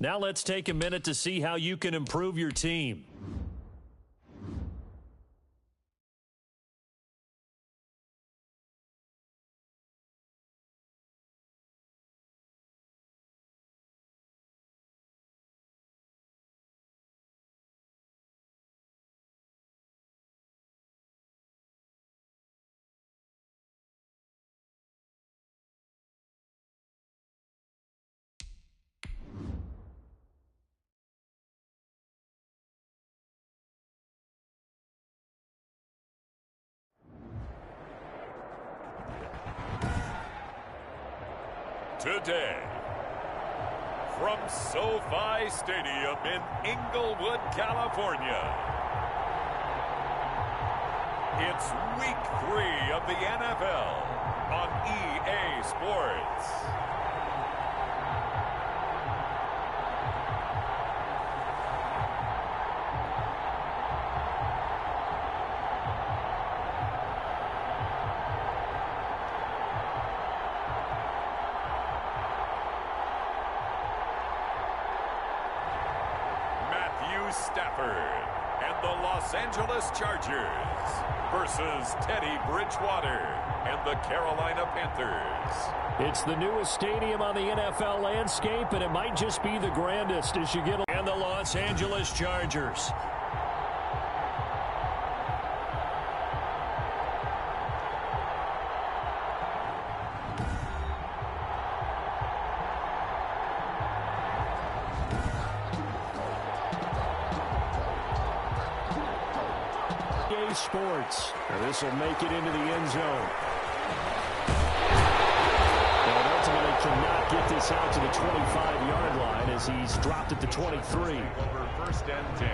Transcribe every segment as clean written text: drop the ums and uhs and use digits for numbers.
Now let's take a minute to see how you can improve your team. Today, from SoFi Stadium in Inglewood, California, it's Week 3 of the NFL on EA Sports. Stafford and the Los Angeles Chargers versus Teddy Bridgewater and the Carolina Panthers. It's the newest stadium on the NFL landscape, and it might just be the grandest as you get and the Los Angeles Chargers. Sports. This will make it into the end zone. And ultimately cannot get this out to the 25-yard line as he's dropped at the 23. Over 1st and 10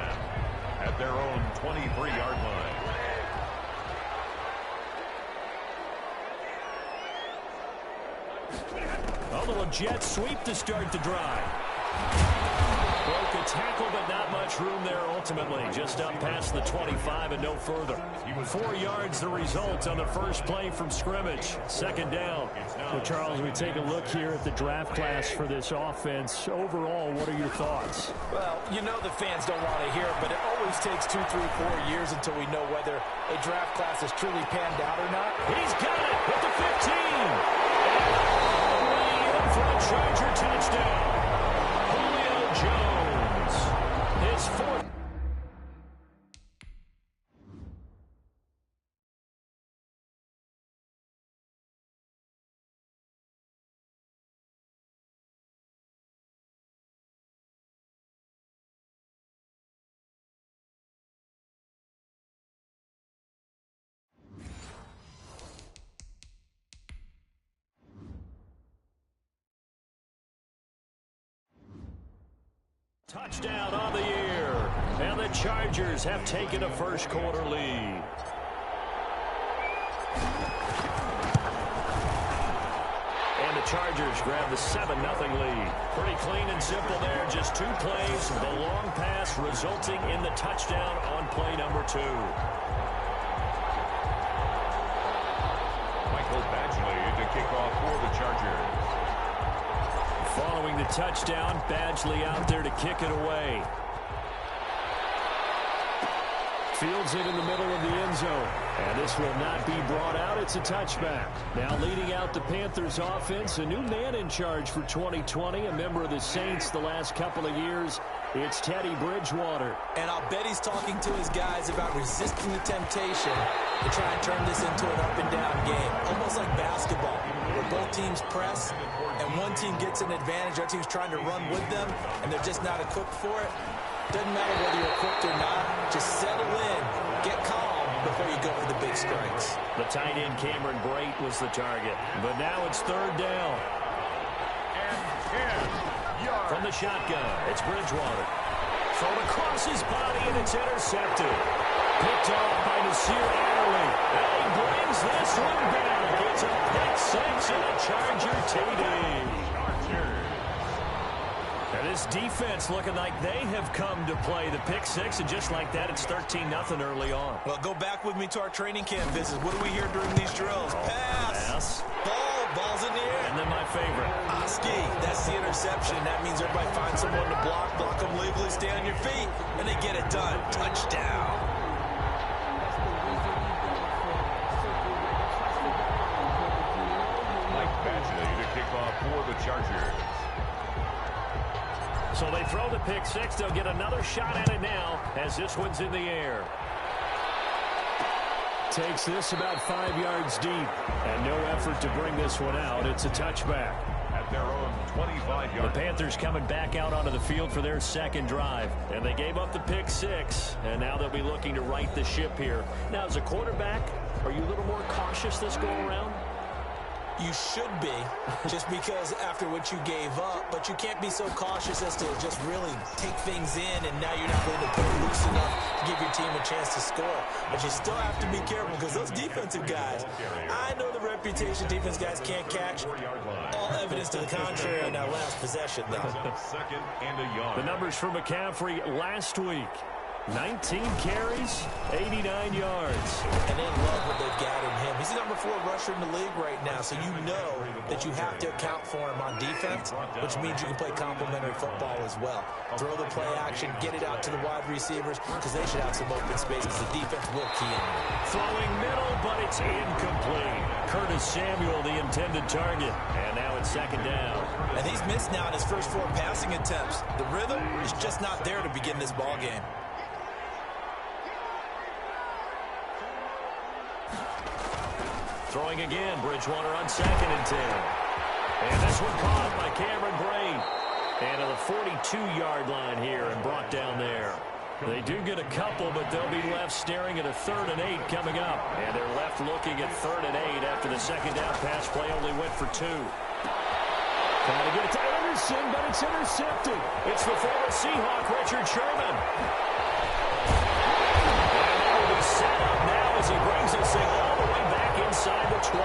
at their own 23-yard line. A little jet sweep to start the drive. Broke a tackle, but not much room there ultimately. Just up past the 25 and no further. 4 yards the result on the first play from scrimmage. 2nd down. Well, Charles, we take a look here at the draft class for this offense. Overall, what are your thoughts? Well, you know the fans don't want to hear it, but it always takes 2, 3, 4 years until we know whether a draft class has truly panned out or not. He's got it at the 15. And all the way in for a Charger touchdown. Jones, his 4th. Touchdown on the year, and the Chargers have taken a first-quarter lead. And the Chargers grab the 7-0 lead. Pretty clean and simple there, just 2 plays, the long pass resulting in the touchdown on play number 2. Michael Badgley to kick off for the Chargers. Following the touchdown, Badgley out there to kick it away. Fields it in the middle of the end zone. And this will not be brought out. It's a touchback. Now leading out the Panthers offense, a new man in charge for 2020, a member of the Saints the last couple of years. It's Teddy Bridgewater. And I'll bet he's talking to his guys about resisting the temptation to try and turn this into an up-and-down game. Almost like basketball, where both teams press, and one team gets an advantage, the other team's trying to run with them, and they're just not equipped for it. Doesn't matter whether you're equipped or not. Just settle in, get calm before you go for the big strikes. The tight end Cameron Brate was the target. But now it's 3rd down. And 10 yards. From the shotgun, it's Bridgewater. Thrown across his body, and it's intercepted. Picked off by Nasir Adderley. And he brings this one back. It's a pick 6 and a Charger TD. And this defense looking like they have come to play the pick 6, and just like that, it's 13-0 early on. Well, go back with me to our training camp visits. What do we hear during these drills? Pass. Pass. Ball ball's in the air. And then my favorite. Ski, that's the interception. That means everybody finds someone to block them legally, stay on your feet, and they get it done. Touchdown. To kick off for the Chargers. So they throw the pick six. They'll get another shot at it now as this one's in the air. Takes this about 5 yards deep. And no effort to bring this one out. It's a touchback. At their own 25-yard. The Panthers coming back out onto the field for their second drive. And they gave up the pick six. And now they'll be looking to right the ship here. Now, as a quarterback, are you a little more cautious this go-around? You should be, just because after what you gave up, but you can't be so cautious as to just really take things in, and now you're not going to put it loose enough to give your team a chance to score. But you still have to be careful because those defensive guys, I know the reputation defense guys can't catch. All evidence to the contrary on that last possession, though. Second and a yard. The numbers for McCaffrey last week. 19 carries, 89 yards. And they love what they've got in him. He's the number 4 rusher in the league right now, so you know that you have to account for him on defense, which means you can play complementary football as well. Throw the play action, get it out to the wide receivers, because they should have some open space, because the defense will key in. Throwing middle, but it's incomplete. Curtis Samuel, the intended target. And now it's second down. And he's missed now in his first 4 passing attempts. The rhythm is just not there to begin this ball game. Throwing again, Bridgewater on 2nd and 10. And this one caught by Cameron Braid. And to the 42-yard line here and brought down there. They do get a couple, but they'll be left staring at a 3rd and 8 coming up. And they're left looking at 3rd and 8 after the second down pass play only went for 2. Trying to get it to Anderson, but it's intercepted. It's the former Seahawk, Richard Sherman. And that will be set up now as he brings this thing all the way back inside the 20.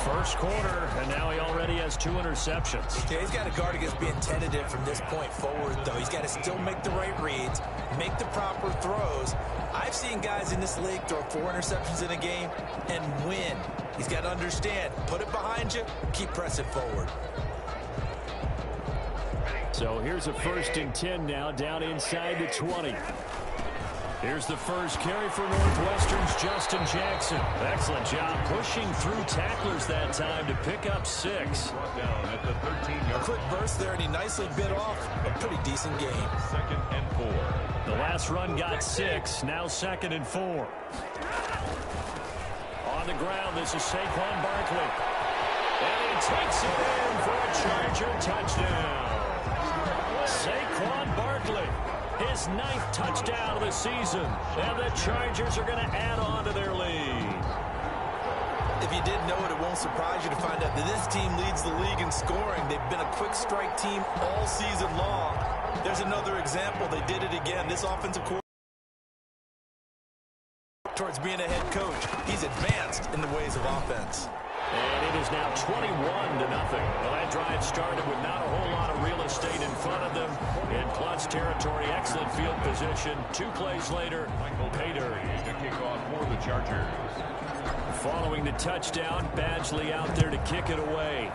First quarter, and now he already has 2 interceptions. Okay, he's got to guard against being tentative from this point forward, though. He's got to still make the right reads, make the proper throws. I've seen guys in this league throw 4 interceptions in a game and win. He's got to understand, put it behind you, keep pressing forward. So here's a 1st and 10 now, down inside the 20. Here's the first carry for Northwestern's Justin Jackson. Excellent job pushing through tacklers that time to pick up 6. A quick burst there, and he nicely bit off a pretty decent game. 2nd and 4. The last run got 6, now 2nd and 4. On the ground, this is Saquon Barkley. And he takes it in for a Charger touchdown. Saquon Barkley. His 9th touchdown of the season. And the Chargers are going to add on to their lead. If you didn't know it, it won't surprise you to find out that this team leads the league in scoring. They've been a quick strike team all season long. There's another example. They did it again. This offensive coordinator towards being a head coach. He's advanced in the ways of offense. And it is now 21-0. Well, that drive started with not a whole lot of real estate in front of them. In clutch territory, excellent field position. 2 plays later, pay dirt. To kick off for the Chargers. Following the touchdown, Badgley out there to kick it away.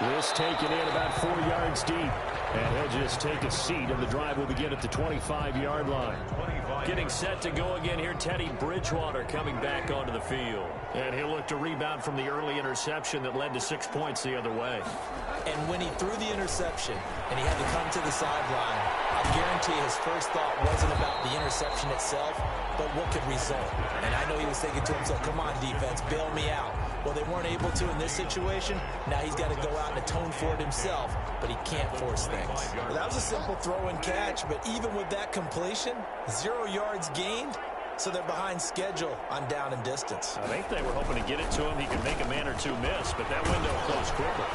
This taken in about 4 yards deep. And he'll just take a seat, and the drive will begin at the 25-yard line. Getting set to go again here, Teddy Bridgewater coming back onto the field. And he'll look to rebound from the early interception that led to 6 points the other way. And when he threw the interception and he had to come to the sideline, I guarantee his first thought wasn't about the interception itself, but what could result. And I know he was thinking to himself, come on, defense, bail me out. Well, they weren't able to in this situation. Now he's got to go out and atone for it himself, but he can't force things. Well, that was a simple throw and catch, but even with that completion, 0 yards gained, so they're behind schedule on down and distance. I think they were hoping to get it to him. He could make a man or 2 miss, but that window closed quickly.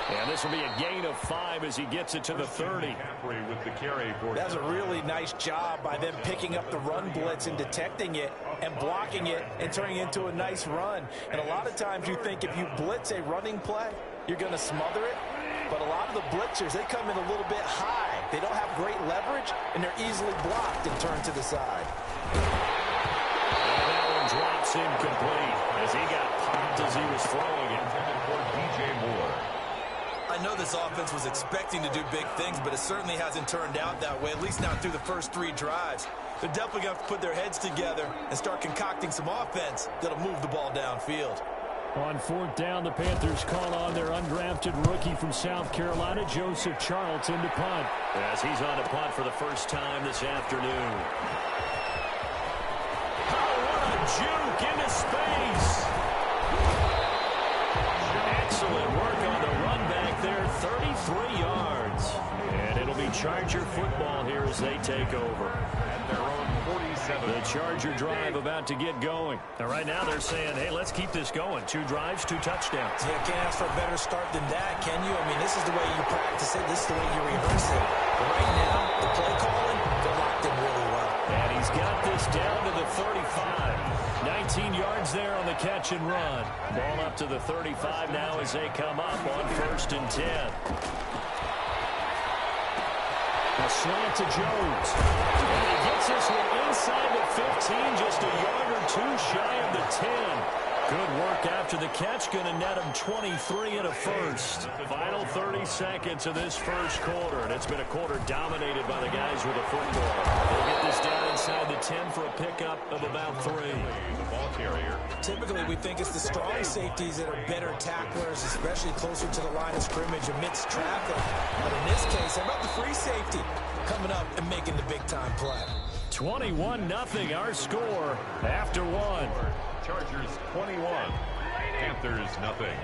And this will be a gain of 5 as he gets it to the 30. With the carry for That's a really nice job by them picking up the run blitz and detecting it and blocking it and turning it into a nice run. And a lot of times you think if you blitz a running play, you're going to smother it. But a lot of the blitzers, they come in a little bit high. They don't have great leverage, and they're easily blocked and turned to the side. And drops incomplete as he got popped as he was throwing it. I know this offense was expecting to do big things, but it certainly hasn't turned out that way, at least not through the first 3 drives. They're definitely going to have to put their heads together and start concocting some offense that'll move the ball downfield. On 4th down, the Panthers call on their undrafted rookie from South Carolina, Joseph Charlton, to punt. As he's on to punt for the first time this afternoon. Oh, what a juke into space. Excellent work on the run back there, 33 yards. And it'll be Charger football here as they take over. Their own 47. The Charger drive about to get going. And right now they're saying, hey, let's keep this going. 2 drives, 2 touchdowns. Yeah, can't ask for a better start than that, can you? I mean, this is the way you practice it. This is the way you rehearse it. But right now, the play calling, they're locked in really well. And he's got this down to the 35. 19 yards there on the catch and run. Ball up to the 35 now as they come up on 1st and 10. A slant to Jones. And he gets this one inside the 15, just a yard or 2 shy of the 10. Good work after the catch. Going to net him 23 and a first. Final 30 seconds of this first quarter. And it's been a quarter dominated by the guys with the football. They'll get this down inside the 10 for a pickup of about 3. The ball carrier. Typically, we think it's the strong safeties that are better tacklers, especially closer to the line of scrimmage amidst traffic. But in this case, how about the free safety coming up and making the big-time play? 21-0 our score after 1. Chargers 21. Panthers nothing.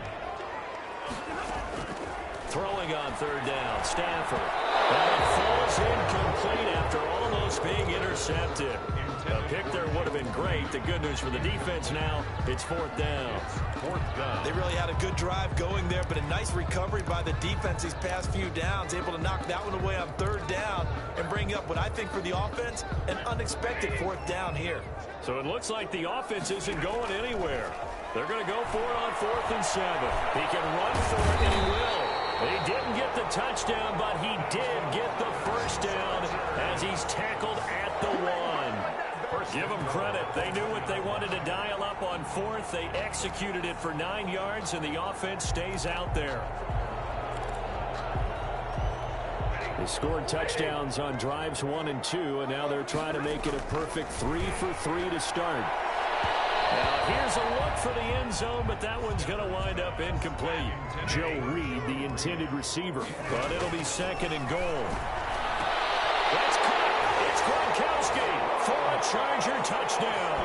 Throwing on 3rd down, Stafford. And it falls incomplete after almost being intercepted. A pick there would have been great. The good news for the defense now, it's 4th down. 4th down. They really had a good drive going there, but a nice recovery by the defense these past few downs, able to knock that one away on 3rd down and bring up what I think for the offense, an unexpected 4th down here. So it looks like the offense isn't going anywhere. They're going to go for it on 4th and 7. He can run for it, and he will. He didn't get the touchdown, but he did get the first down as he's tackled at the 1. Give them credit. They knew what they wanted to dial up on 4th. They executed it for 9 yards, and the offense stays out there. They scored touchdowns on drives 1 and 2, and now they're trying to make it a perfect 3 for 3 to start. Now here's a look for the end zone, but that one's going to wind up incomplete. Joe Reed, the intended receiver, but it'll be 2nd and goal. That's caught. It's Gronkowski for a Charger touchdown.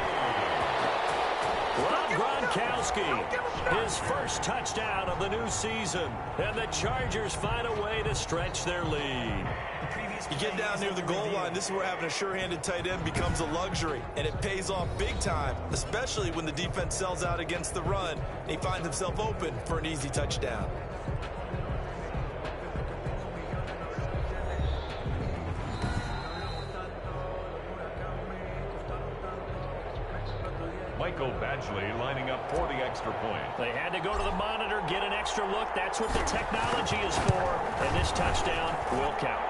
Rob Gronkowski, his first touchdown of the new season, and the Chargers find a way to stretch their lead. You get down near the goal line, this is where having a sure-handed tight end becomes a luxury, and it pays off big time, especially when the defense sells out against the run, and he finds himself open for an easy touchdown. Michael Badgley lining up for the extra point. They had to go to the monitor, get an extra look. That's what the technology is for, and this touchdown will count.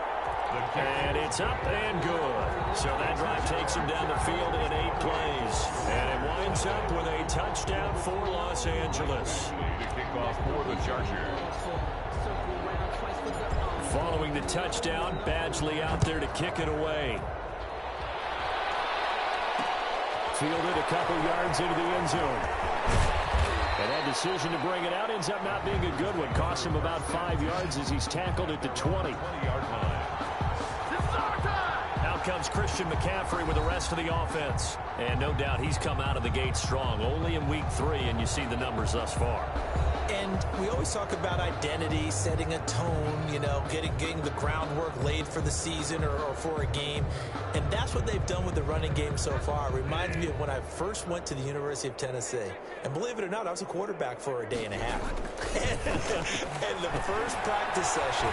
And it's up and good. So that drive takes him down the field in 8 plays. And it winds up with a touchdown for Los Angeles. The kickoff for the Chargers. Following the touchdown, Badgley out there to kick it away. Fielded a couple yards into the end zone. And that decision to bring it out ends up not being a good one. Costs him about 5 yards as he's tackled at the 20. 20-yard line. Out comes Christian McCaffrey with the rest of the offense. And no doubt he's come out of the gate strong. Only in week 3, and you see the numbers thus far. And we always talk about identity, setting a tone, you know, getting the groundwork laid for the season or for a game. And that's what they've done with the running game so far. It reminds me of when I first went to the University of Tennessee. And believe it or not, I was a quarterback for a day and a half. And the first practice session,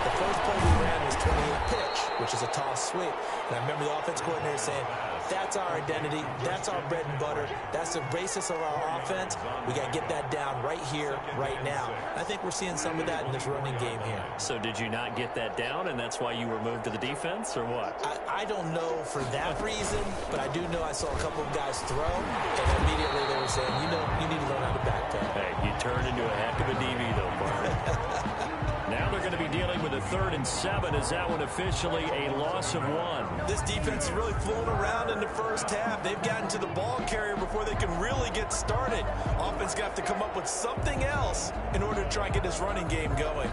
The first play we ran was 28 pitch, which is a toss sweep. And I remember the offense coordinator saying, that's our identity. That's our bread and butter. That's the basis of our offense. We got to get that down right here, right now. I think we're seeing some of that in this running game here. So did you not get that down, and that's why you were moved to the defense, or what? I don't know for that reason, but I do know I saw a couple of guys throw, and immediately they were saying, you know, you need to learn how to backpedal. Hey, you turned into a heck of a DB, though, Bart. Now they're going to be dealing with a 3rd and 7. Is that one officially a loss of 1? This defense is really flown around in the first half. They've gotten to the ball carrier before they can really get started. Offense got to have to come up with something else in order to try and get this running game going.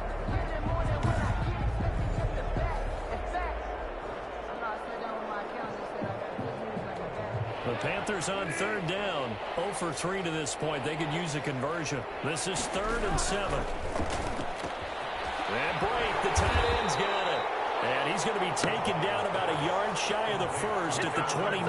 The Panthers on 3rd down. 0 for 3 to this point. They could use a conversion. This is 3rd and 7. And Blake, the tight end's got it. And he's going to be taken down about a yard shy of the first at the 29.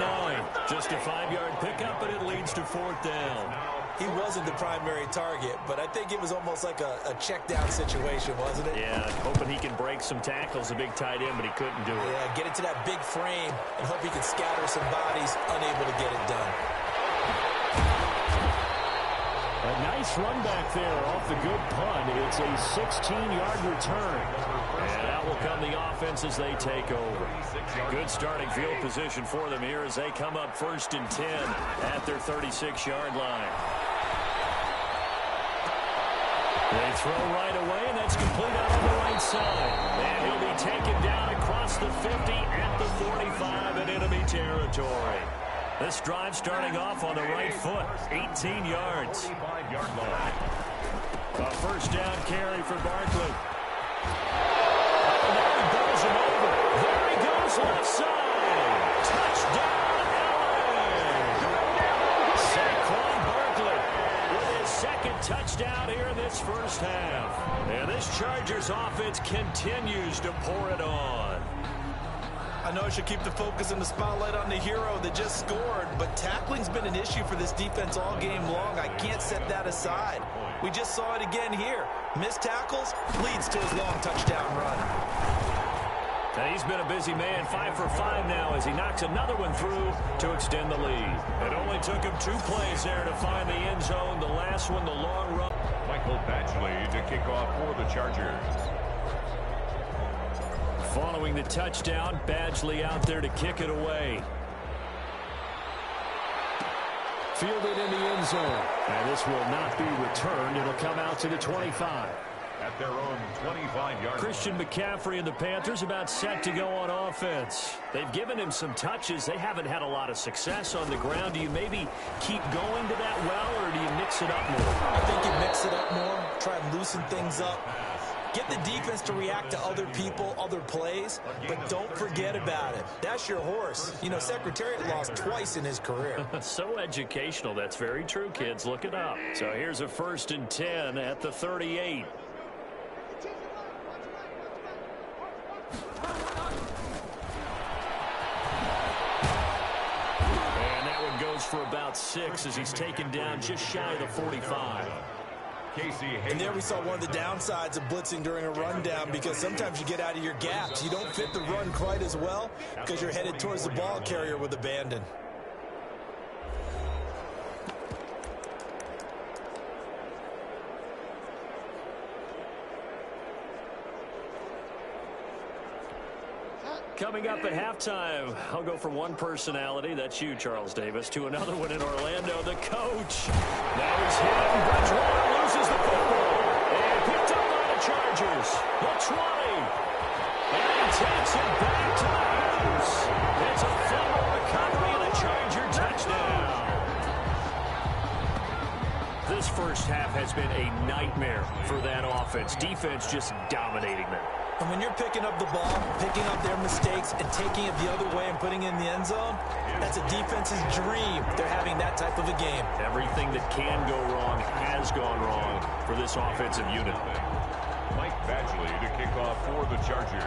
Just a 5-yard pickup, but it leads to 4th down. He wasn't the primary target, but I think it was almost like a check down situation, wasn't it? Yeah, hoping he can break some tackles, a big tight end, but he couldn't do it. Yeah, get it to that big frame and hope he can scatter some bodies, unable to get it done. A nice run back there off the good punt. It's a 16-yard return. And out will come the offense as they take over. Good starting field position for them here as they come up 1st and 10 at their 36-yard line. They throw right away, and that's complete out on the right side. And he'll be taken down across the 50 at the 45 in enemy territory. This drive starting off on the right foot, 18 yards. A 1st down carry for Barkley. There he goes him over. There he goes left side. Touchdown, LA. Saquon Barkley with his 2nd touchdown here in this first half. And this Chargers offense continues to pour it on. I know I should keep the focus and the spotlight on the hero that just scored, but tackling's been an issue for this defense all game long. I can't set that aside. We just saw it again here. Missed tackles leads to his long touchdown run. And he's been a busy man, 5 for 5 now as he knocks another one through to extend the lead. It only took him 2 plays there to find the end zone. The last one, the long run. Michael Badgley to kick off for the Chargers. Following the touchdown, Badgley out there to kick it away. Fielded in the end zone. And this will not be returned. It'll come out to the 25. At their own 25-yard. Christian McCaffrey and the Panthers about set to go on offense. They've given him some touches. They haven't had a lot of success on the ground. Do you maybe keep going to that well, or do you mix it up more? I think you mix it up more, try and loosen things up. Get the defense to react to other people, other plays, but don't forget about it. That's your horse. You know, Secretariat lost twice in his career. So educational. That's very true, kids. Look it up. So here's a 1st and 10 at the 38. And that one goes for about 6 as he's taken down just shy of the 45. And there we saw one of the downsides of blitzing during a rundown, because sometimes you get out of your gaps. You don't fit the run quite as well because you're headed towards the ball carrier with abandon. Coming up at halftime, I'll go from one personality, that's you, Charles Davis, to another one in Orlando, the coach. Now he's hit. Bridgewater loses the football. And picked up by the Chargers. The 20. And he takes it back to the house. It's a fumble recovery and a Charger touchdown. This first half has been a nightmare for that offense. Defense just dominating them. And when you're picking up the ball, picking up their mistakes, and taking it the other way and putting it in the end zone, that's a defense's dream. They're having that type of a game. Everything that can go wrong has gone wrong for this offensive unit. Mike Badgley to kick off for the Chargers.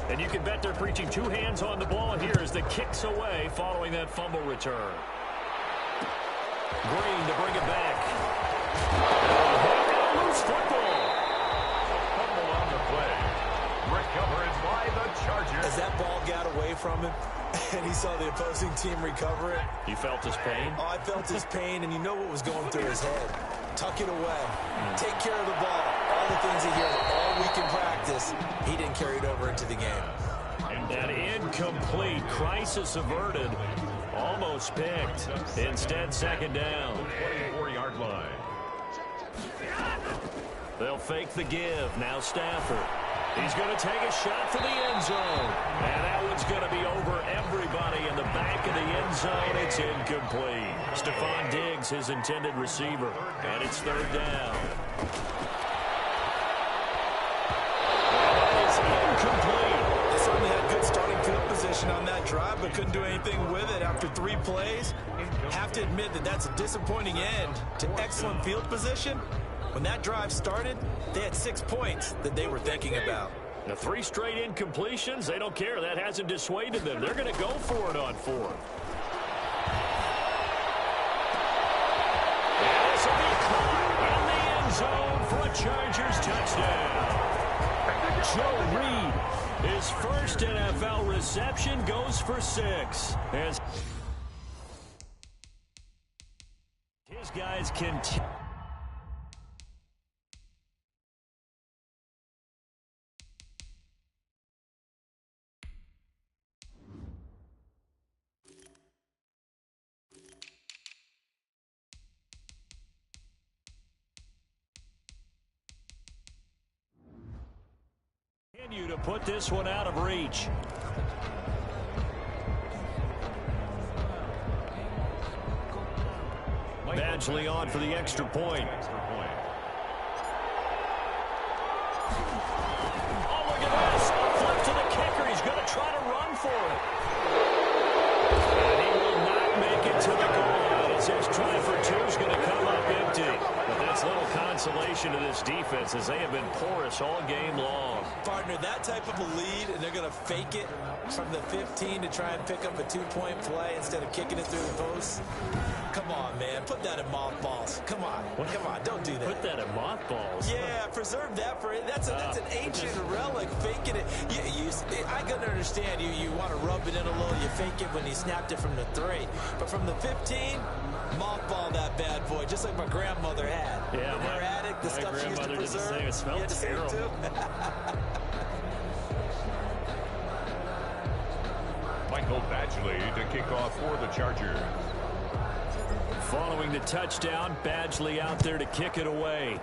And you can bet they're preaching 2 hands on the ball here as the kick's away following that fumble return. Green to bring it back. Loose football. Fumble on the play. Recovered by the Chargers. As that ball got away from him and he saw the opposing team recover it. You felt his pain? Oh, I felt his pain, and you know what was going through his head. Tuck it away. Take care of the ball. All the things he hears all week in practice, he didn't carry it over into the game. An incomplete, crisis averted, almost picked. Instead, second down. 24-yard line. They'll fake the give. Now Stafford. He's going to take a shot for the end zone. And that one's going to be over everybody in the back of the end zone. It's incomplete. Stephon Diggs, his intended receiver. And it's third down. And that is incomplete. They certainly had good starting field position on that drive, but couldn't do anything with it after 3 plays. Have to admit that that's a disappointing end to excellent field position. When that drive started, they had 6 points that they were thinking about. The 3 straight incompletions, they don't care. That hasn't dissuaded them. They're going to go for it on 4th. And this will be caught in the end zone for a Chargers touchdown. Joe Reed, his first NFL reception, goes for 6. As his guys continue. To put this one out of reach. Badgley on for the extra point. Oh, look at this. Flip to the kicker. He's going to try to run for it. And he will not make it to the goal line as his try for 2 is going to come up empty. But that's little consolation to this defense as they have been porous all game long. Partner, that type of a lead, and they're going to fake it from the 15 to try and pick up a 2-point play instead of kicking it through the post. Come on, man. Put that in mothballs. Come on. What? Come on. Don't do that. Put that in mothballs. Yeah, preserve that for it. That's an ancient relic. Faking it. I can understand you want to rub it in a little. You fake it when you snapped it from the 3. But from the 15, mothball that bad boy, just like my grandmother had. Yeah, in her attic, the stuff she used to did the preserve. same. It smelled terrible. Michael Badgley to kick off for the Chargers. Following the touchdown, Badgley out there to kick it away.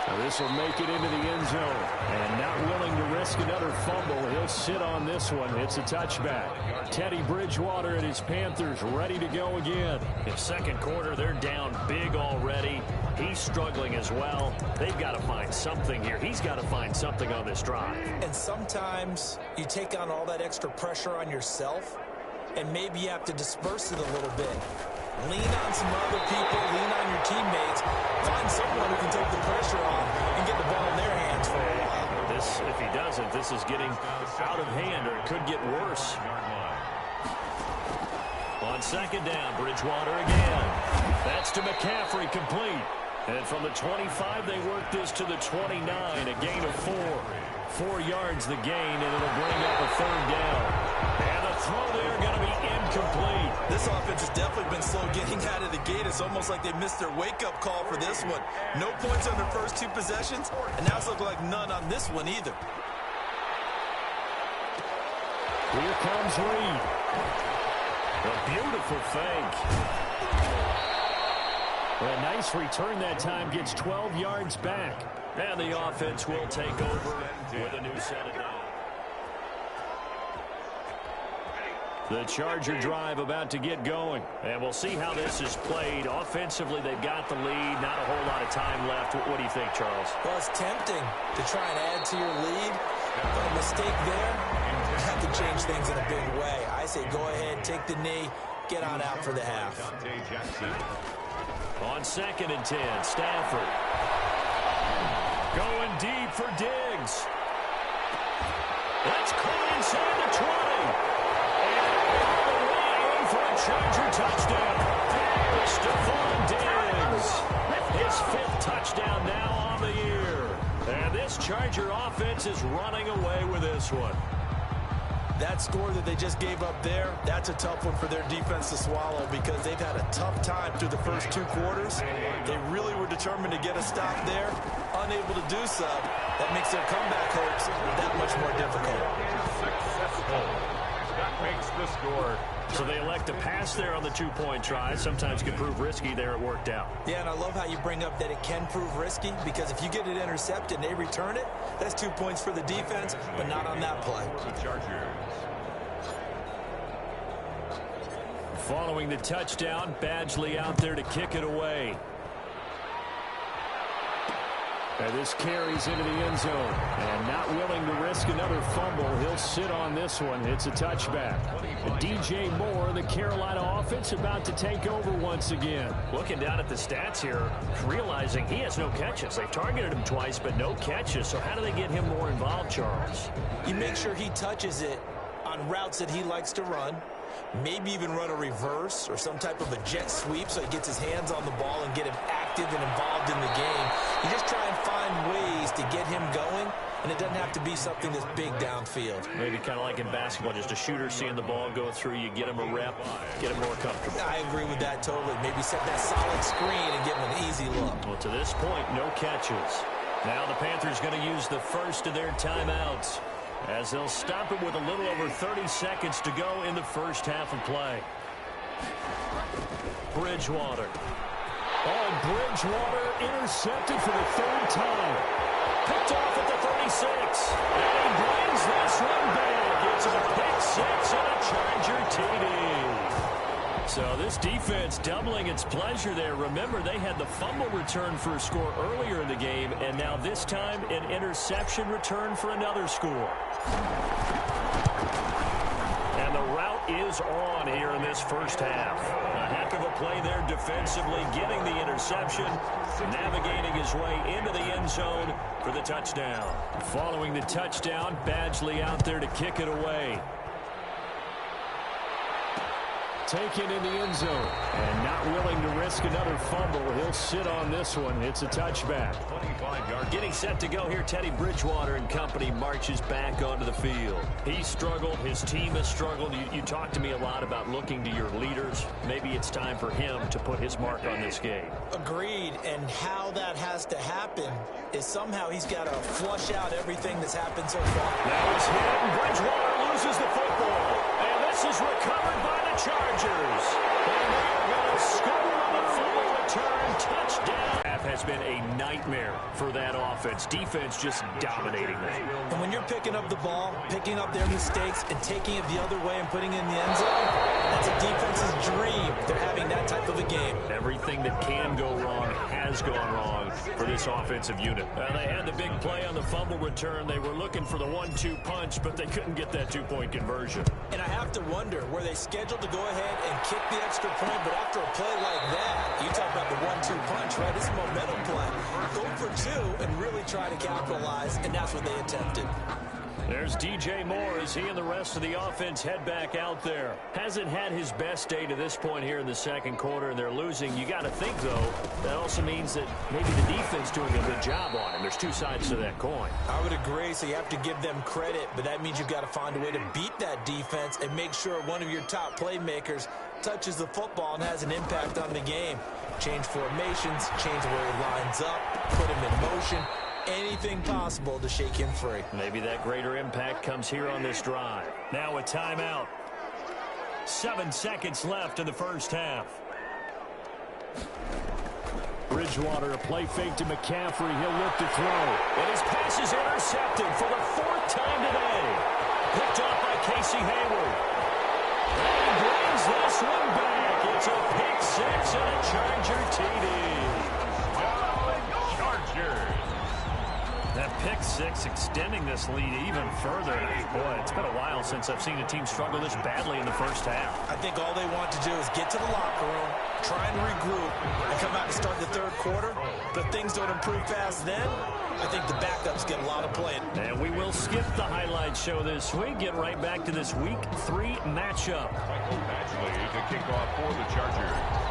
Now this will make it into the end zone. And not willing to risk another fumble, he'll sit on this one. It's a touchback. Teddy Bridgewater and his Panthers ready to go again. In second quarter, they're down big already. He's struggling as well. They've got to find something here. He's got to find something on this drive. And sometimes you take on all that extra pressure on yourself, and maybe you have to disperse it a little bit. Lean on some other people, lean on your teammates, find someone who can take the pressure off and get the ball in their hands for a while. If he doesn't, this is getting out of hand, or it could get worse. On second down, Bridgewater again. That's to McCaffrey, complete. And from the 25, they work this to the 29, a gain of 4. 4 yards the gain, and it'll bring up a third down. And the throw there going to be incomplete. This offense has definitely been slow getting out of the gate. It's almost like they missed their wake-up call for this one. No points on their first 2 possessions, and now it's looking like none on this one either. Here comes Reed. A beautiful fake. A nice return that time, gets 12 yards back. And the offense will take over with a new set of downs. The Charger drive about to get going. And we'll see how this is played. Offensively, they've got the lead. Not a whole lot of time left. What do you think, Charles? Well, it's tempting to try and add to your lead. But a mistake there, you have to change things in a big way. I say go ahead, take the knee, get on out for the half. On second and 10, Stafford. Going deep for Diggs. That's caught inside the 20. And all the way in for a Charger touchdown. Stephon Diggs. His 5th touchdown now on the year. And this Charger offense is running away with this one. That score that they just gave up there, that's a tough one for their defense to swallow because they've had a tough time through the first 2 quarters. They really were determined to get a stop there, unable to do so. That makes their comeback hopes that much more difficult. Successful. That makes the score. So they elect to pass there on the 2-point try. Sometimes can prove risky. There it worked out. Yeah, and I love how you bring up that it can prove risky because if you get it intercepted and they return it, that's 2 points for the defense, but not on that play. The Chargers. Following the touchdown, Badgley out there to kick it away. And this carries into the end zone. And not willing to risk another fumble. He'll sit on this one. It's a touchback. DJ Moore, the Carolina offense, about to take over once again. Looking down at the stats here, realizing he has no catches. They've targeted him twice, but no catches. So how do they get him more involved, Charles? You make sure he touches it on routes that he likes to run. Maybe even run a reverse or some type of a jet sweep so he gets his hands on the ball and get him active and involved in the game. You just try and find ways to get him going, and it doesn't have to be something that's big downfield. Maybe kind of like in basketball, just a shooter seeing the ball go through, you get him a rep, get him more comfortable. I agree with that totally. Maybe set that solid screen and give him an easy look. Well, to this point, no catches. Now the Panthers going to use the first of their timeouts, as they'll stop it with a little over 30 seconds to go in the first half of play. Bridgewater. Oh, Bridgewater intercepted for the 3rd time. Picked off at the 36. And he brings this one back. It's a pick 6 and a Charger TD. So this defense doubling its pleasure there. Remember, they had the fumble return for a score earlier in the game, and now this time an interception return for another score. And the route is on here in this first half. A heck of a play there defensively, getting the interception, navigating his way into the end zone for the touchdown. Following the touchdown, Badgley out there to kick it away. Taken in the end zone. And not willing to risk another fumble. He'll sit on this one. It's a touchback. 25 yards. Getting set to go here, Teddy Bridgewater and company marches back onto the field. He struggled. His team has struggled. You talked to me a lot about looking to your leaders. Maybe it's time for him to put his mark on this game. Agreed, and how that has to happen is somehow he's got to flush out everything that's happened so far. Now it's hit, and Bridgewater loses the football. And this is recovered by the Chargers. And they're going to score on the fumble return. Touchdown. Has been a nightmare for that offense. Defense just dominating them. And when you're picking up the ball, picking up their mistakes, and taking it the other way and putting it in the end zone, that's a defense's dream. They're having that type of a game. Everything that can go wrong has gone wrong for this offensive unit. They had the big play on the fumble return. They were looking for the 1-2 punch, but they couldn't get that 2-point conversion. And I have to wonder, were they scheduled to go ahead and kick the extra point, but after a play like that, you talk about the 1-2 punch, right? This is momentum play. Go for 2 and really try to capitalize, and that's what they attempted. There's DJ Moore as he and the rest of the offense head back out there. Hasn't had his best day to this point here in the second quarter, and they're losing. You got to think, though, that also means that maybe the defense doing a good job on him. There's two sides to that coin. I would agree, so you have to give them credit, but that means you've got to find a way to beat that defense and make sure one of your top playmakers touches the football and has an impact on the game. Change formations, change where he lines up, put him in motion. Anything possible to shake him free. Maybe that greater impact comes here on this drive. Now a timeout. 7 seconds left in the first half. Bridgewater, a play fake to McCaffrey. He'll look to throw. And his pass is intercepted for the 4th time today. Picked off by Casey Hayward. And he brings this one back. It's a pick 6 and a Charger TD. Chargers. That pick 6, extending this lead even further. Boy, it's been a while since I've seen a team struggle this badly in the first half. I think all they want to do is get to the locker room, try and regroup, and come out and start the third quarter. But things don't improve fast then. I think the backups get a lot of play. And we will skip the highlight show this week. Get right back to this Week 3 matchup. Actually, to kick off for the Chargers.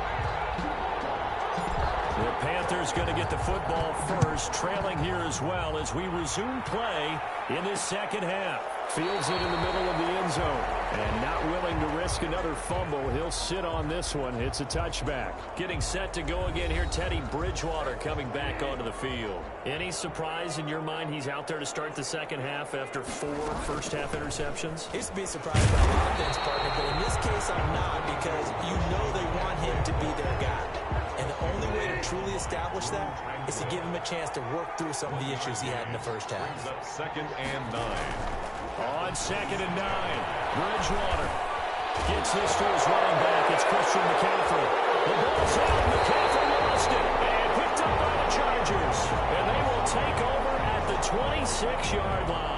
The Panthers going to get the football first, trailing here as well as we resume play in this second half. Fields it in the middle of the end zone. And not willing to risk another fumble. He'll sit on this one. It's a touchback. Getting set to go again here, Teddy Bridgewater coming back onto the field. Any surprise in your mind he's out there to start the second half after 4 first-half interceptions? Used to be surprised by a lot of things, partner, but in this case I'm not, because you know they want him to be their guy. And the only way to truly establish that is to give him a chance to work through some of the issues he had in the first half. Second and 9. On second and 9, Bridgewater gets this to his running back. It's Christian McCaffrey. The ball's out. McCaffrey lost it and picked up by the Chargers. And they will take over at the 26-yard line.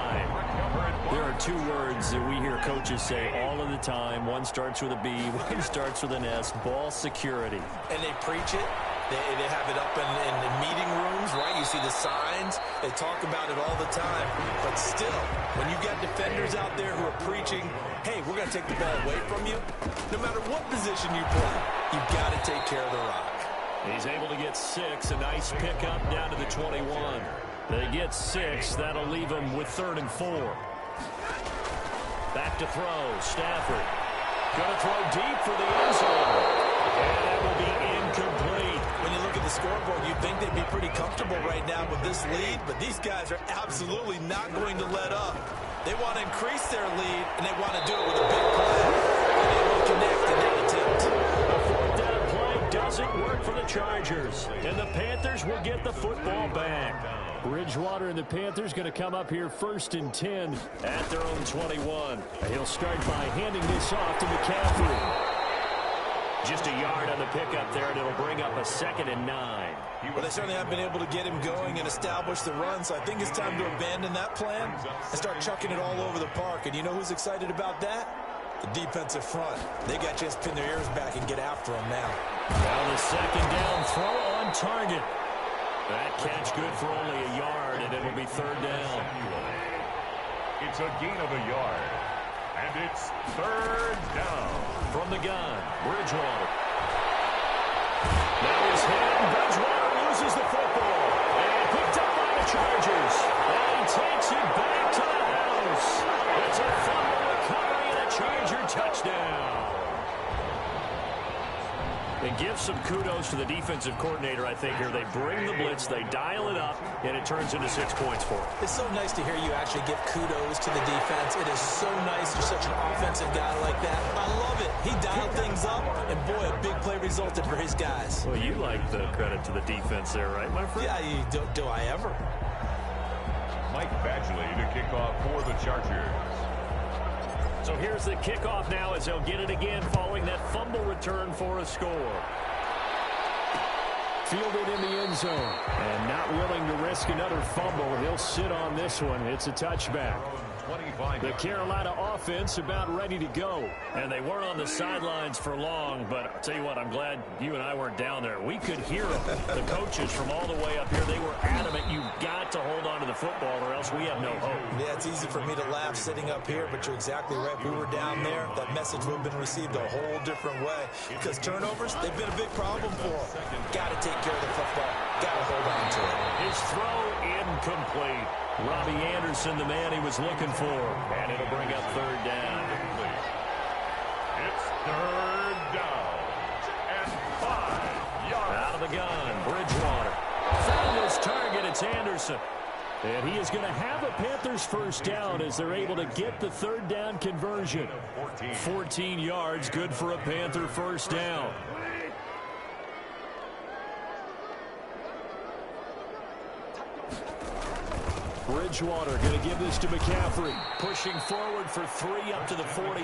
There are 2 words that we hear coaches say all of the time. One starts with a B, one starts with an S. Ball security. And they preach it. They have it up in the meeting rooms, right? You see the signs. They talk about it all the time. But still, when you got defenders out there who are preaching, hey, we're going to take the ball away from you, no matter what position you play, you've got to take care of the rock. He's able to get 6. A nice pickup down to the 21. They get 6. That'll leave them with 3rd and 4. Back to throw. Stafford. Going to throw deep for the end zone. And that will be incomplete. When you look at the scoreboard, you'd think they'd be pretty comfortable right now with this lead, but these guys are absolutely not going to let up. They want to increase their lead, and they want to do it with a big play. And they will connect in that attempt. A 4th down play doesn't work for the Chargers, and the Panthers will get the football back. Bridgewater and the Panthers going to come up here 1st and 10 at their own 21. He'll start by handing this off to McCaffrey. Just a yard on the pickup there, and it'll bring up a 2nd and 9. Well, they certainly have been able to get him going and establish the run, so I think it's time to abandon that plan and start chucking it all over the park. And you know who's excited about that? The defensive front. They got a chance to pin their ears back and get after him now. Now the 2nd down throw on target. That catch good for only a yard, and it'll be 3rd down. It's a gain of a yard. And it's 3rd down. From the gun, Bridgewater. Now he's hit. Bridgewater loses the football. And picked up by the Chargers. And he takes it back to the house. It's a fumble recovery and a Charger touchdown. And give some kudos to the defensive coordinator, I think, here. They bring the blitz, they dial it up, and it turns into 6 points for them. It's so nice to hear you actually give kudos to the defense. It is so nice you're such an offensive guy like that. I love it. He dialed things up, and boy, a big play resulted for his guys. Well, you like the credit to the defense there, right, my friend? Yeah, do I ever? Mike Badgley to kick off for the Chargers. So here's the kickoff now as they'll get it again following that fumble return for a score. Fielded in the end zone. And not willing to risk another fumble. He'll sit on this one. It's a touchback. The Carolina offense about ready to go. And they weren't on the sidelines for long, but I'll tell you what, I'm glad you and I weren't down there. We could hear them. The coaches from all the way up here, they were adamant. You've got to hold on to the football or else we have no hope. Yeah, it's easy for me to laugh sitting up here, but you're exactly right. If we were down there, that message would have been received a whole different way. Because turnovers, they've been a big problem for them. Got to take care of the football. Got to hold on to it. His throw incomplete. Robbie Anderson, the man he was looking for. And it'll bring up 3rd down. It's 3rd down. And 5 yards. Out of the gun, Bridgewater. Found his target, it's Anderson. And he is going to have a Panthers 1st down as they're able to get the 3rd down conversion. 14 yards, good for a Panther 1st down. Bridgewater going to give this to McCaffrey. Pushing forward for 3 up to the 48.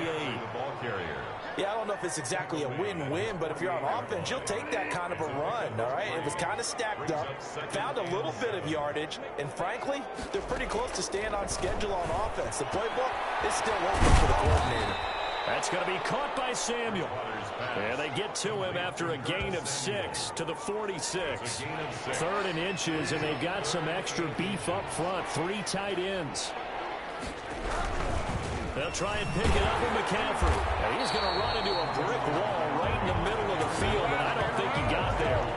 Yeah, I don't know if it's exactly a win-win, but if you're on offense, you'll take that kind of a run, all right? It was kind of stacked up, found a little bit of yardage, and frankly, they're pretty close to staying on schedule on offense. The playbook is still open for the coordinator. That's going to be caught by Samuel. And they get to him after a gain of 6 to the 46. 3rd and inches, and they've got some extra beef up front. 3 tight ends. They'll try and pick it up with McCaffrey. And he's going to run into a brick wall right in the middle of the field, and I don't think he got there.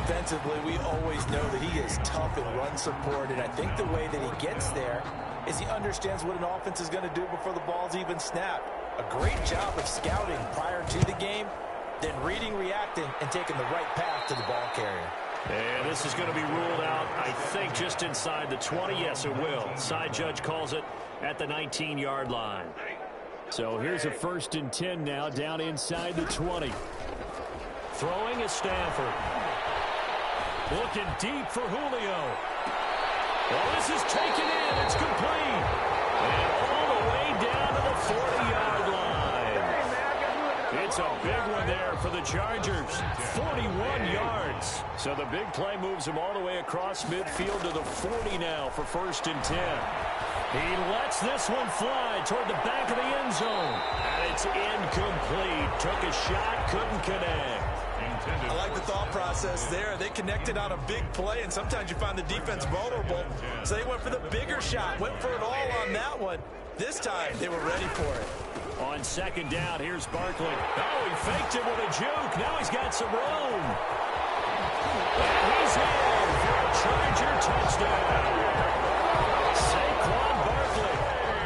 Defensively, we always know that he is tough in run support, and I think the way that he gets there is he understands what an offense is going to do before the ball's even snapped. A great job of scouting prior to the game, then reading, reacting, and taking the right path to the ball carrier. And this is going to be ruled out, I think, just inside the 20. Yes, it will. Side judge calls it at the 19-yard line. So here's a 1st and 10 now, down inside the 20. Throwing is Stafford. Looking deep for Julio. Well, this is taken in. It's complete. And all the way down to the 40-yard line. It's a big one there for the Chargers. 41 yards. So the big play moves him all the way across midfield to the 40 now for 1st and 10. He lets this one fly toward the back of the end zone. And it's incomplete. Took a shot, couldn't connect. I like the thought process there. They connected on a big play, and sometimes you find the defense vulnerable. So they went for the bigger shot, went for it all on that one. This time, they were ready for it. On 2nd down, here's Barkley. Oh, he faked it with a juke. Now he's got some room. And he's in for a Charger touchdown. Saquon Barkley,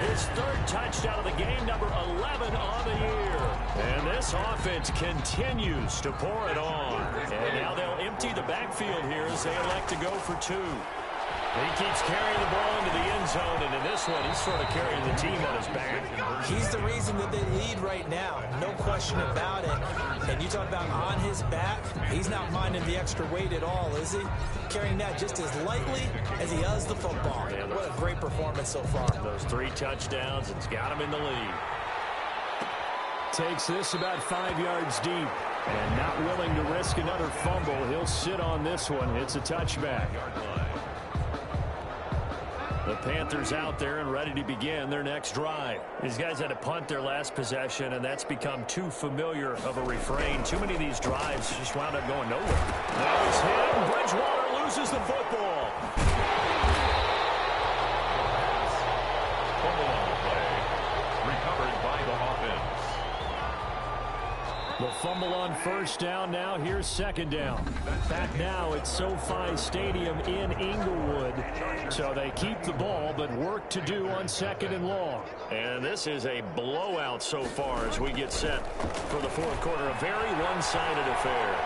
his 3rd touchdown of the game, number 11 on the year. And this offense continues to pour it on. And now they'll empty the backfield here as they elect to go for 2. He keeps carrying the ball into the end zone, and in this one, he's sort of carrying the team on his back. He's the reason that they lead right now, no question about it. And you talk about on his back, he's not minding the extra weight at all, is he? Carrying that just as lightly as he does the football. What a great performance so far. Those 3 touchdowns, it's got him in the lead. Takes this about 5 yards deep. And not willing to risk another fumble. He'll sit on this one. It's a touchback. The Panthers out there and ready to begin their next drive. These guys had to punt their last possession, and that's become too familiar of a refrain. Too many of these drives just wound up going nowhere. Now it's him. Bridgewater loses the football. Fumble on the play. Recovered by the offense. The fumble on 1st down. Now here's 2nd down. Back now at SoFi Stadium in Inglewood. So they keep the ball, but work to do on 2nd and long. And this is a blowout so far as we get set for the 4th quarter. A very one-sided affair.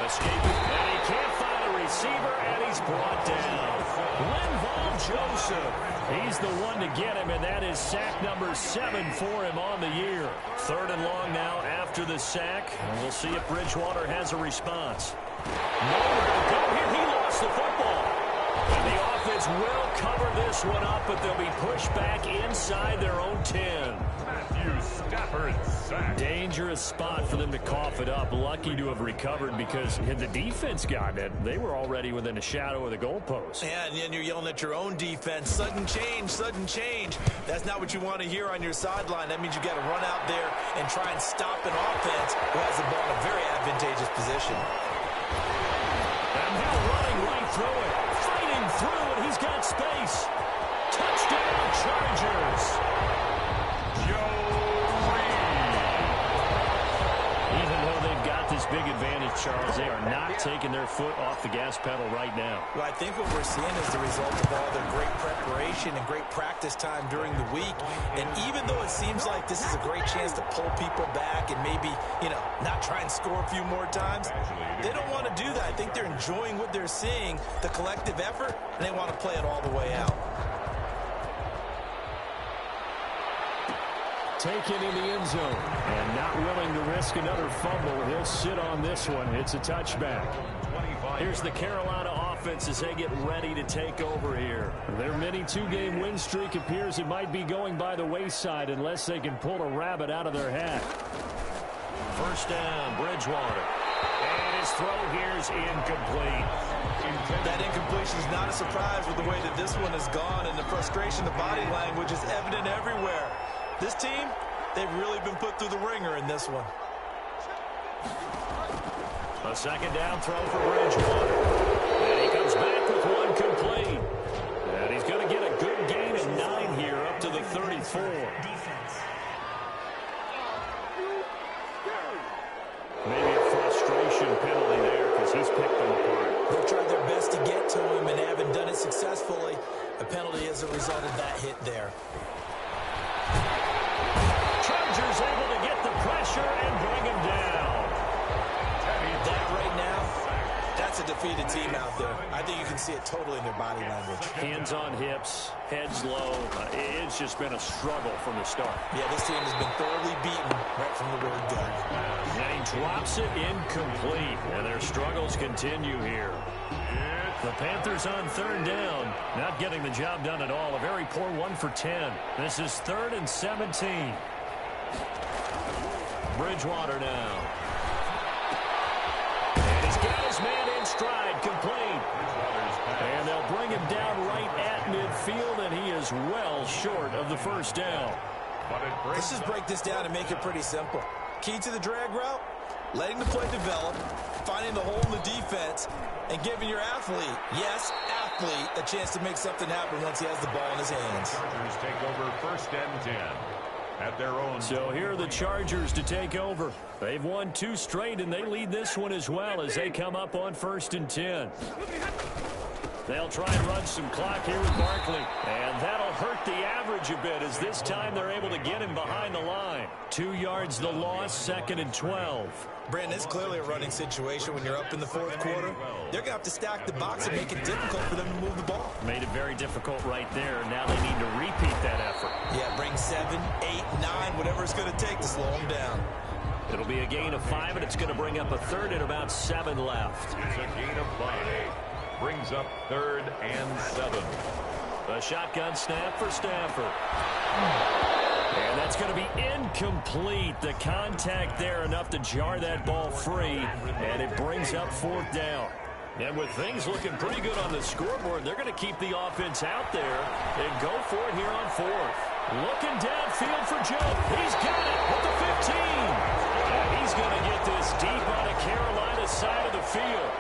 Escaping, and he can't find a receiver, and he's brought down. Linval Joseph. He's the one to get him, and that is sack number 7 for him on the year. 3rd and long now after the sack. And we'll see if Bridgewater has a response. Nowhere to go here. He lost the football. And the offense will cover this one up, but they'll be pushed back inside their own 10. Stafford sack. Dangerous spot for them to cough it up. Lucky to have recovered because had the defense gotten it, they were already within a shadow of the goalpost. Yeah, and then you're yelling at your own defense. Sudden change, sudden change. That's not what you want to hear on your sideline. That means you got to run out there and try and stop an offense who has the ball in a very advantageous position. And now running right through it. Fighting through, and he's got space. Touchdown, Chargers. Big advantage, Charles. They are not taking their foot off the gas pedal right now. Well, I think what we're seeing is the result of all their great preparation and great practice time during the week. And even though it seems like this is a great chance to pull people back and maybe, not try and score a few more times, they don't want to do that. I think they're enjoying what they're seeing, the collective effort, and they want to play it all the way out. Taken in the end zone and not willing to risk another fumble. He'll sit on this one. It's a touchback. Here's the Carolina offense. offense as they get ready to take over here. Their mini two-game win streak appears it might be going by the wayside unless they can pull a rabbit out of their hat. First down, Bridgewater. And his throw here's incomplete. That incompletion is not a surprise with the way that this one has gone, and the frustration, the body language is evident everywhere. This team, they've really been put through the ringer in this one. A second down throw for Bridgewater. And he comes back with one complete. And he's going to get a good gain of 9 here up to the 34. Maybe a frustration penalty there because he's picked them apart. They've tried their best to get to him and haven't done it successfully. A penalty as a result of that hit there. Chargers able to get the pressure and bring him down. That right now, that's a defeated team out there. I think you can see it totally in their body language. Hands on hips, heads low. It's just been a struggle from the start. Yeah, this team has been thoroughly beaten right from the word go. And he drops it incomplete. And their struggles continue here. The Panthers on third down. Not getting the job done at all. A very poor 1 for 10. This is 3rd and 17. Bridgewater now. And he's got his man in stride, complete. And they'll bring him down right at midfield, and he is well short of the first down. Let's just break this down and make it pretty simple. Key to the drag route, letting the play develop, finding the hole in the defense, and giving your athlete, yes, athlete, a chance to make something happen once he has the ball in his hands. Chargers take over 1st and 10. At their own. So here are the Chargers to take over. They've won 2 straight, and they lead this one as well as they come up on 1st and 10. They'll try and run some clock here with Barkley. And that'll hurt the average a bit as this time they're able to get him behind the line. 2 yards the loss, 2nd and 12. Brandon, it's clearly a running situation when you're up in the 4th quarter. They're going to have to stack the box and make it difficult for them to move the ball. Made it very difficult right there. Now they need to repeat that effort. Yeah, bring 7, 8, 9, whatever it's going to take to slow them down. It'll be a gain of 5, and it's going to bring up a 3rd and about 7 left. It's a gain of 5. Brings up 3rd and 7. A shotgun snap for Stafford. And that's going to be incomplete. The contact there enough to jar that ball free, and it brings up 4th down. And with things looking pretty good on the scoreboard, they're going to keep the offense out there and go for it here on 4th. Looking downfield for Joe. He's got it at the 15. And he's going to get this deep on the Carolina side of the field.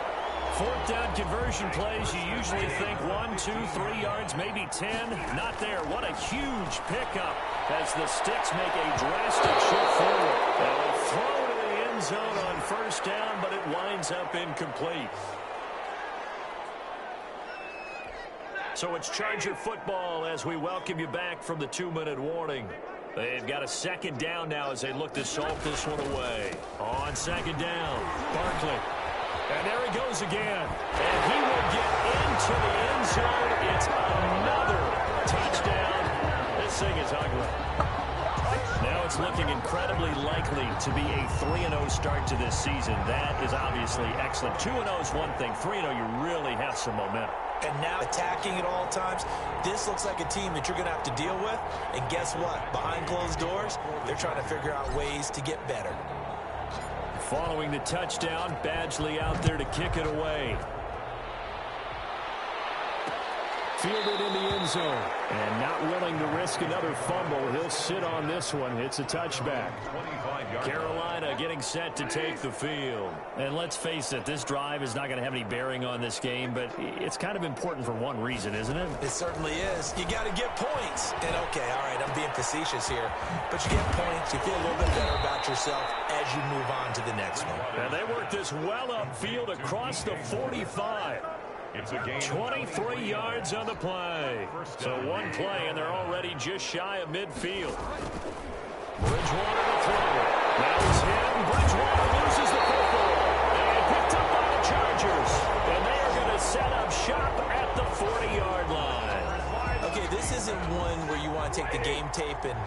4th down conversion plays, you usually think 1, 2, 3 yards, maybe 10. Not there. What a huge pickup as the Sticks make a drastic shift forward. They'll throw to the end zone on 1st down, but it winds up incomplete. So it's Charger football as we welcome you back from the 2-minute warning. They've got a 2nd down now as they look to salt this one away. On 2nd down, Barkley. And there he goes again. And he will get into the end zone. It's another touchdown. This thing is ugly. Now it's looking incredibly likely to be a 3-0 start to this season. That is obviously excellent. 2-0 is one thing. 3-0, you really have some momentum. And now attacking at all times, this looks like a team that you're going to have to deal with. And guess what? Behind closed doors, they're trying to figure out ways to get better. Following the touchdown, Badgley out there to kick it away. Fielded in the end zone. And not willing to risk another fumble. He'll sit on this one. It's a touchback. Carolina getting set to take the field. And let's face it, this drive is not going to have any bearing on this game, but it's kind of important for one reason, isn't it? It certainly is. You got to get points. And okay, all right, I'm being facetious here, but you get points, you feel a little bit better about yourself as you move on to the next one. And they work this well upfield across the 45. It's a game 23 yards on the play. So one play, and they're already just shy of midfield. Bridgewater to throw. Now it's him. Bridgewater loses the football. And picked up by the Chargers. And they are going to set up shop at the 40-yard line. Okay, this isn't one where you want to take the game tape and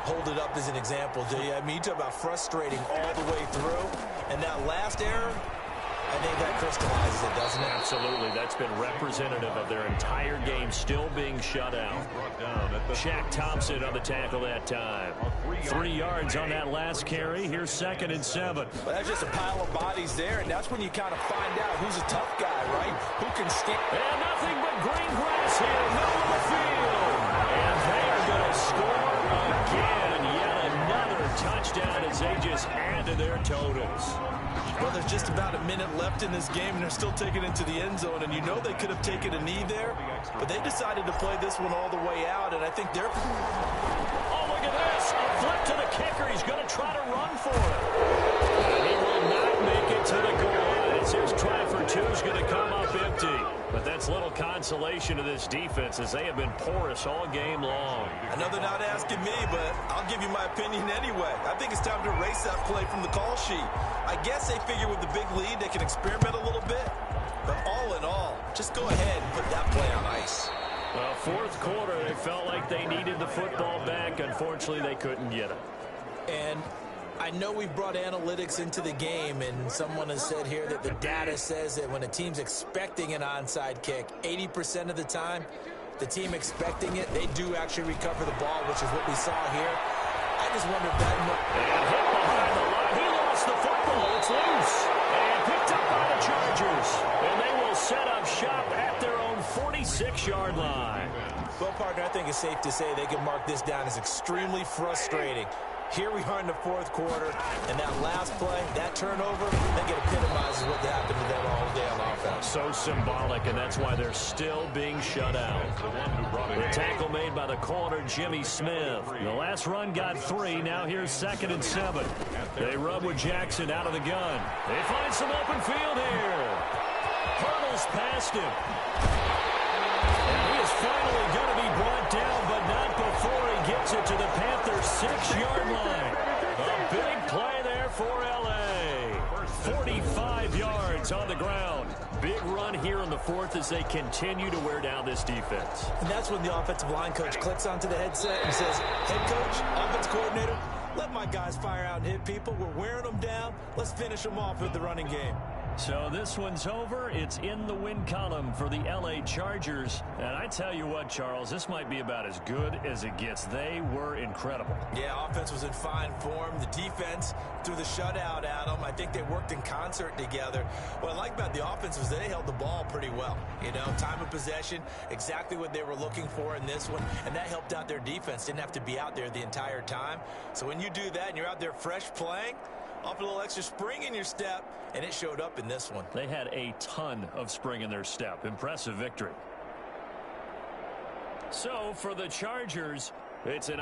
hold it up as an example, do you? I mean, you talk about frustrating all the way through. And that last error, I think that crystallizes it, doesn't it? Absolutely. That's been representative of their entire game still being shut out. Shaq Thompson on the tackle that time. 3 yards on that last carry. Here's 2nd and 7. Well, that's just a pile of bodies there, and that's when you kind of find out who's a tough guy, right? Who can stand. And nothing but green grass here, middle of the field. And they are going to score again. Yet another touchdown as they just add to their totals. Well, there's just about a minute left in this game, and they're still taking it to the end zone. And you know they could have taken a knee there, but they decided to play this one all the way out, and I think they're... Oh, look at this. A flip to the kicker. He's going to try to run for it. And he will not make it to the goal line. As his try for 2 is going to come up empty. But that's little consolation to this defense as they have been porous all game long. I know they're not asking me, but I'll give you my opinion anyway. I think it's time to erase that play from the call sheet. I guess they figure with the big lead they can experiment a little bit. But all in all, just go ahead and put that play on ice. Well, 4th quarter, they felt like they needed the football back. Unfortunately, they couldn't get it. And I know we brought analytics into the game, and someone has said here that the data says that when a team's expecting an onside kick, 80% of the time, the team expecting it, they do actually recover the ball, which is what we saw here. I just wonder if that... And hit behind the line. He lost the football. It's loose. And picked up by the Chargers. And they will set up shop at their own 46-yard line. Well, partner, I think it's safe to say they can mark this down as extremely frustrating. Here we are in the 4th quarter, and that last play, that turnover, I think it epitomizes what happened to them all day on offense. So symbolic, and that's why they're still being shut out. The tackle made by the corner, Jimmy Smith. The last run got 3. Now here's 2nd and 7. They rub with Jackson out of the gun. They find some open field here. Hurdles past him. And he is finally going to be brought down, but not before he gets it to the Panthers' 6-yard line. A big play there for L.A. 45 yards on the ground. Big run here in the 4th as they continue to wear down this defense. And that's when the offensive line coach clicks onto the headset and says, head coach, offense coordinator, let my guys fire out and hit people. We're wearing them down. Let's finish them off with the running game. So this one's over. It's in the win column for the L.A. Chargers. And I tell you what, Charles, this might be about as good as it gets. They were incredible. Yeah, offense was in fine form. The defense threw the shutout at them. I think they worked in concert together. What I like about the offense was they held the ball pretty well. You know, time of possession, exactly what they were looking for in this one. And that helped out their defense. Didn't have to be out there the entire time. So when you do that and you're out there fresh playing, off a little extra spring in your step, and it showed up in this one. They had a ton of spring in their step. Impressive victory. So for the Chargers, it's an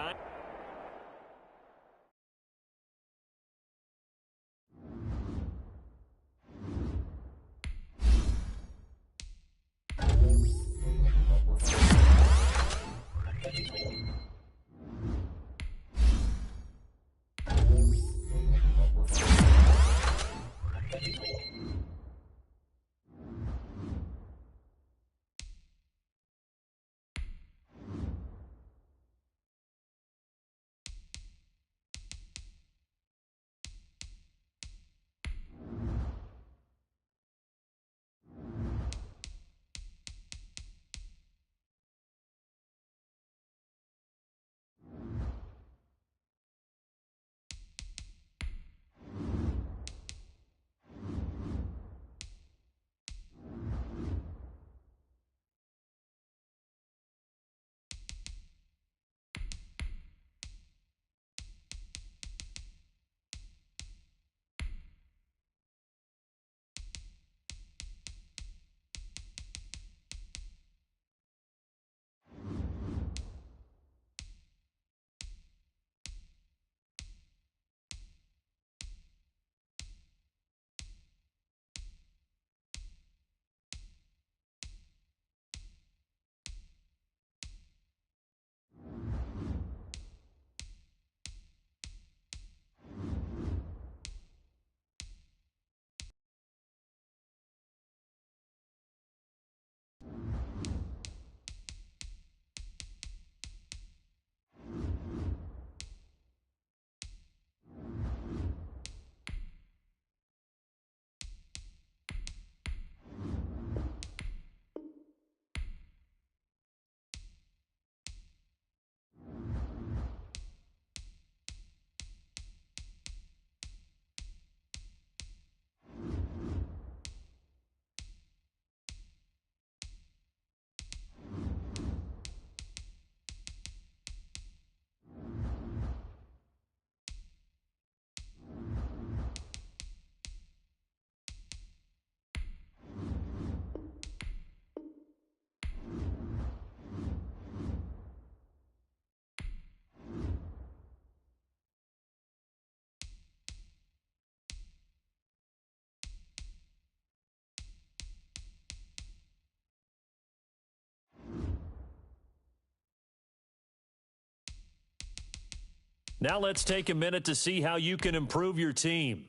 Now let's take a minute to see how you can improve your team.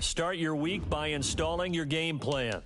Start your week by installing your game plan.